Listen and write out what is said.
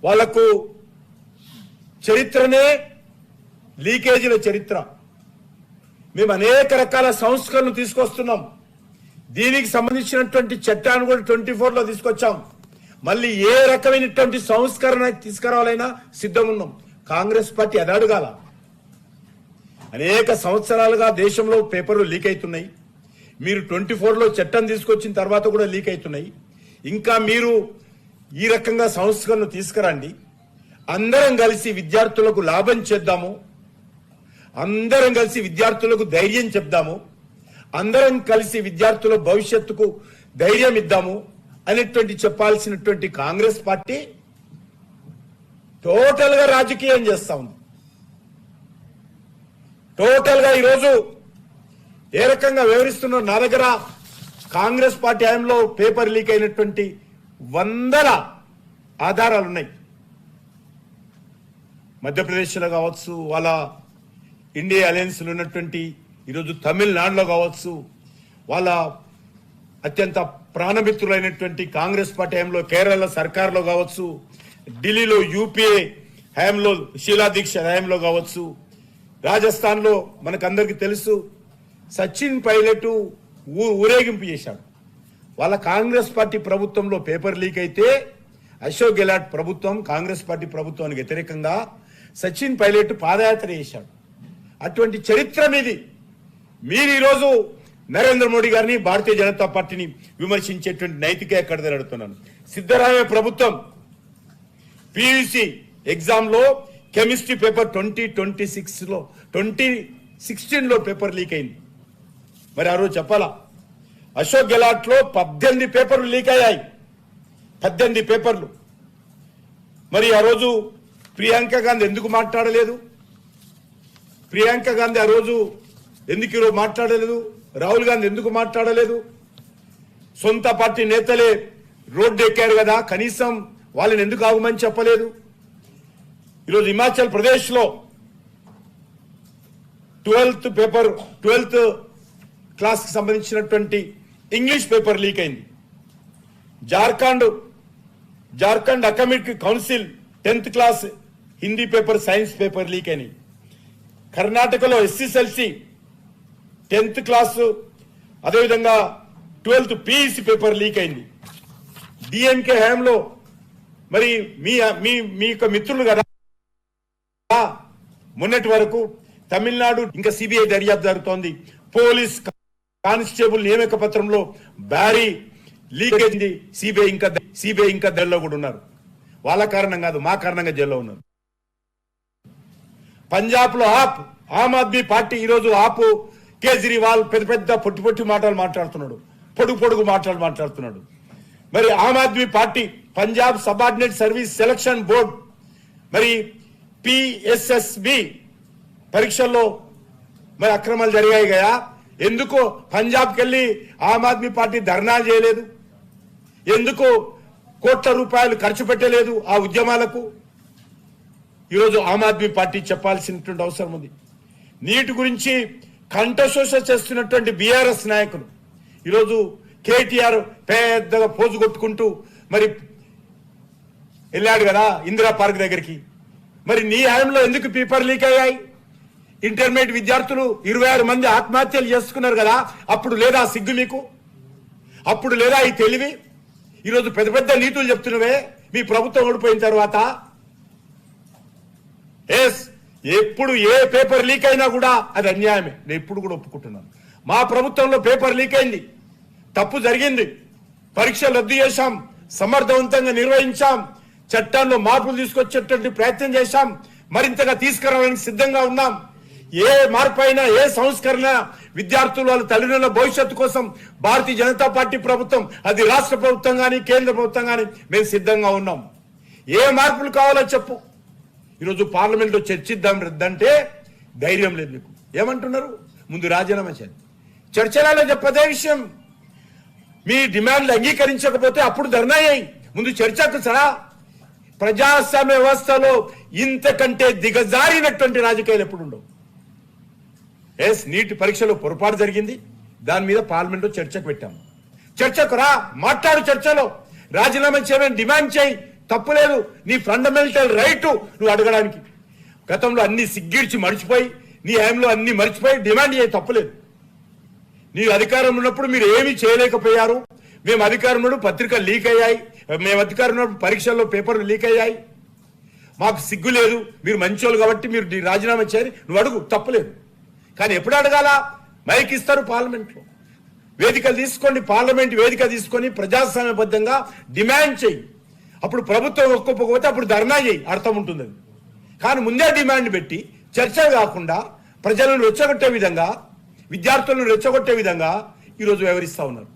వాళ్లకు చరిత్రనే లీకేజీల చరిత్ర. మేము అనేక రకాల సంస్కరణలు తీసుకొస్తున్నాం. దీనికి సంబంధించినటువంటి చట్టాన్ని కూడా 24లో తీసుకొచ్చాం. మళ్ళీ ఏ రకమైనటువంటి సంస్కరణ తీసుకురావాలైనా సిద్ధం ఉన్నాం. కాంగ్రెస్ పార్టీ అది అడగాల. అనేక సంవత్సరాలుగా దేశంలో పేపర్లు లీక్ అవుతున్నాయి. మీరు 24లో చట్టం తీసుకొచ్చిన తర్వాత కూడా లీక్ అవుతున్నాయి. ఇంకా మీరు ఈ రకంగా సంస్కరణలు తీసుకురండి. అందరం కలిసి విద్యార్థులకు లాభం చేద్దాము, అందరం కలిసి విద్యార్థులకు ధైర్యం చెప్దాము, అందరం కలిసి విద్యార్థుల భవిష్యత్తుకు ధైర్యం ఇద్దాము అనేటువంటి చెప్పాల్సినటువంటి కాంగ్రెస్ పార్టీ టోటల్ గా రాజకీయం చేస్తా ఉంది. టోటల్ గా ఈరోజు ఏ రకంగా వివరిస్తున్నారు? నా దగ్గర కాంగ్రెస్ పార్టీ హయాంలో పేపర్ లీక్ అయినటువంటి వందల ఆధారాలు ఉన్నాయి. మధ్యప్రదేశ్లో కావచ్చు, వాళ్ళ ఇండియా అలయన్స్లో ఉన్నటువంటి ఈరోజు తమిళనాడులో కావచ్చు, వాళ్ళ అత్యంత ప్రాణమిత్రులైనటువంటి కాంగ్రెస్ పార్టీ హయాంలో కేరళ సర్కార్లో కావచ్చు, ఢిల్లీలో యూపీఏ హయాంలో షీలా దీక్షిత్ హయాంలో కావచ్చు, రాజస్థాన్లో మనకందరికీ తెలుసు సచిన్ పైలట్ ఊరేగింపు చేశాడు. వాళ్ళ కాంగ్రెస్ పార్టీ ప్రభుత్వంలో పేపర్ లీక్ అయితే అశోక్ గెహ్లాట్ ప్రభుత్వం కాంగ్రెస్ పార్టీ ప్రభుత్వానికి వ్యతిరేకంగా సచిన్ పైలట్ పాదయాత్ర చేశాడు. అటువంటి చరిత్ర మీది. మీరు ఈరోజు నరేంద్ర మోడీ గారిని, భారతీయ జనతా పార్టీని విమర్శించేటువంటి నైతిక ఎక్కడిదని అడుగుతున్నాను. సిద్ధరామయ్య ప్రభుత్వం పియూసీ ఎగ్జామ్ లో కెమిస్ట్రీ పేపర్ 2016లో పేపర్ లీక్ అయింది. మరి ఆ రోజు చెప్పాలా? అశోక్ గెహ్లాట్ లో 18 పేపర్లు లీక్ అయ్యాయి. 18 పేపర్లు. మరి ఆ రోజు ప్రియాంక గాంధీ ఎందుకు మాట్లాడలేదు? ప్రియాంక గాంధీ ఆ రోజు ఎందుకు ఈరోజు మాట్లాడలేదు? రాహుల్ గాంధీ ఎందుకు మాట్లాడలేదు? సొంత పార్టీ నేతలే రోడ్డు ఎక్కారు కదా, కనీసం వాళ్ళని ఎందుకు ఆగమని చెప్పలేదు? ఈరోజు హిమాచల్ ప్రదేశ్ లో 12th క్లాస్ కి సంబంధించినటువంటి ఇంగ్లీష్ పేపర్ లీక్ అయింది. Jharkhand academic council 10th class Hindi paper, science paper leak అయినాయి. కర్ణాటకలో ఎస్ఎస్ఎల్సి 10th క్లాస్, అదేవిధంగా 12th పిఈసి పేపర్ లీక్ అయింది. డిఎంకే హయాంలో మరి మీ యొక్క మిత్రులు కదా మొన్నటి వరకు తమిళనాడు ఇంకా సిబిఐ దర్యాప్తు జరుగుతోంది. పోలీస్ కానిస్టేబుల్ నియామక పత్రంలో భారీ లీక్ అయింది. సిబిఐ ఇంకా జైల్లో కూడా ఉన్నారు. వాళ్ళ కారణం కాదు, మా కారణంగా జైల్లో ఉన్నారు. పంజాబ్ లో ఆమ్ ఆద్మీ పార్టీ ఈరోజు కేజ్రీవాల్ పెద్ద పొట్టి మాటలు మాట్లాడుతున్నాడు, పొడుగు మాటలు మాట్లాడుతున్నాడు. మరి Aam Aadmi Party Punjab subordinate service selection board మరి పిఎస్ఎస్బి పరీక్షల్లో మరి అక్రమాలు జరిగాయి కదా, ఎందుకు పంజాబ్కి వెళ్ళి ఆమ్ ఆద్మీ పార్టీ ధర్నాలు చేయలేదు? ఎందుకు కోట్ల రూపాయలు ఖర్చు పెట్టలేదు ఆ ఉద్యమాలకు? ఈరోజు ఆమ్ ఆద్మీ పార్టీ చెప్పాల్సినటువంటి అవసరం ఉంది. నీటి గురించి కంఠశోష చేస్తున్నటువంటి బీఆర్ఎస్ నాయకులు ఈరోజు కేటీఆర్ పెద్దగా పోజు కొట్టుకుంటూ మరి వెళ్ళాడు కదా ఇందిరా పార్క్ దగ్గరికి. మరి నీ హయాంలో ఎందుకు పేపర్ లీక్ అయ్యాయి? ఇంటర్మీడియట్ విద్యార్థులు 26 మంది ఆత్మహత్యలు చేసుకున్నారు కదా, అప్పుడు లేదా సిగ్గు మీకు? అప్పుడు లేదా ఈ తెలివి? ఈరోజు పెద్ద నీతులు చెప్తున్నవే మీ ప్రభుత్వం ఓడిపోయిన తర్వాత. ఎప్పుడు ఏ పేపర్ లీక్ అయినా కూడా అది అన్యాయమే. నేను ఇప్పుడు కూడా ఒప్పుకుంటున్నాను. మా ప్రభుత్వంలో పేపర్ లీక్ అయింది, తప్పు జరిగింది, పరీక్షలు రద్దు చేశాం, సమర్థవంతంగా నిర్వహించాం, చట్టాల్లో మార్పులు తీసుకొచ్చేటువంటి ప్రయత్నం చేశాం, మరింతగా తీసుకురావడానికి సిద్ధంగా ఉన్నాం. ఏ మార్పు అయినా, ఏ సంస్కరణ విద్యార్థులు వాళ్ళ తల్లిదండ్రుల భవిష్యత్తు కోసం భారతీయ జనతా పార్టీ ప్రభుత్వం, అది రాష్ట్ర ప్రభుత్వం కానీ కేంద్ర ప్రభుత్వం కానీ మేము సిద్ధంగా ఉన్నాం. ఏ మార్పులు కావాలో చెప్పు. ఈరోజు పార్లమెంట్లో చర్చిద్దాం రద్దంటే ధైర్యం లేదు మీకు. ఏమంటున్నారు? ముందు రాజీనామా చేయండి, చర్చలలో చెప్పదే విషయం. మీ డిమాండ్లు అంగీకరించకపోతే అప్పుడు ధర్నా అయ్యాయి, ముందు చర్చకు సరా. ప్రజాస్వామ్య వ్యవస్థలో ఇంతకంటే దిగజారినటువంటి రాజకీయాలు ఎప్పుడు ఉండవు. నీటి పరీక్షలో పొరపాటు జరిగింది, దాని మీద పార్లమెంట్ లో చర్చకు పెట్టాము. చర్చకు రా, మాట్లాడు, చర్చలో రాజీనామా చేయమని డిమాండ్ చేయి, తప్పులేదు, నీ ఫండమెంటల్ రైట్ నువ్వు అడగడానికి. గతంలో అన్ని సిగ్గిడ్చి మర్చిపోయి, నీ హయాంలో అన్ని మర్చిపోయి డిమాండ్ చేయ తప్పులేదు. నీ అధికారం ఉన్నప్పుడు మీరు ఏమీ చేయలేకపోయారు. మేము అధికారం ఉన్నప్పుడు పత్రికలు లీక్ అయ్యాయి, మేము అధికారం ఉన్నప్పుడు పరీక్షల్లో పేపర్లు లీక్ అయ్యాయి. మాకు సిగ్గు లేదు, మీరు మంచోళ్ళు కాబట్టి మీరు రాజీనామా చేయని నువ్వు అడుగు, తప్పులేదు. కానీ ఎప్పుడు అడగాల? మైక్ ఇస్తారు పార్లమెంట్లో, వేదికలు తీసుకోండి, పార్లమెంట్ వేదిక తీసుకొని ప్రజాస్వామ్యబద్ధంగా డిమాండ్ చేయి. అప్పుడు ప్రభుత్వం ఒప్పుకోకపోతే అప్పుడు ధర్నా చేయి, అర్థం ఉంటుంది అది. కానీ ముందే డిమాండ్ పెట్టి చర్చ కాకుండా ప్రజలను రెచ్చగొట్టే విధంగా, విద్యార్థులను రెచ్చగొట్టే విధంగా ఈరోజు వ్యవహరిస్తూ ఉన్నారు.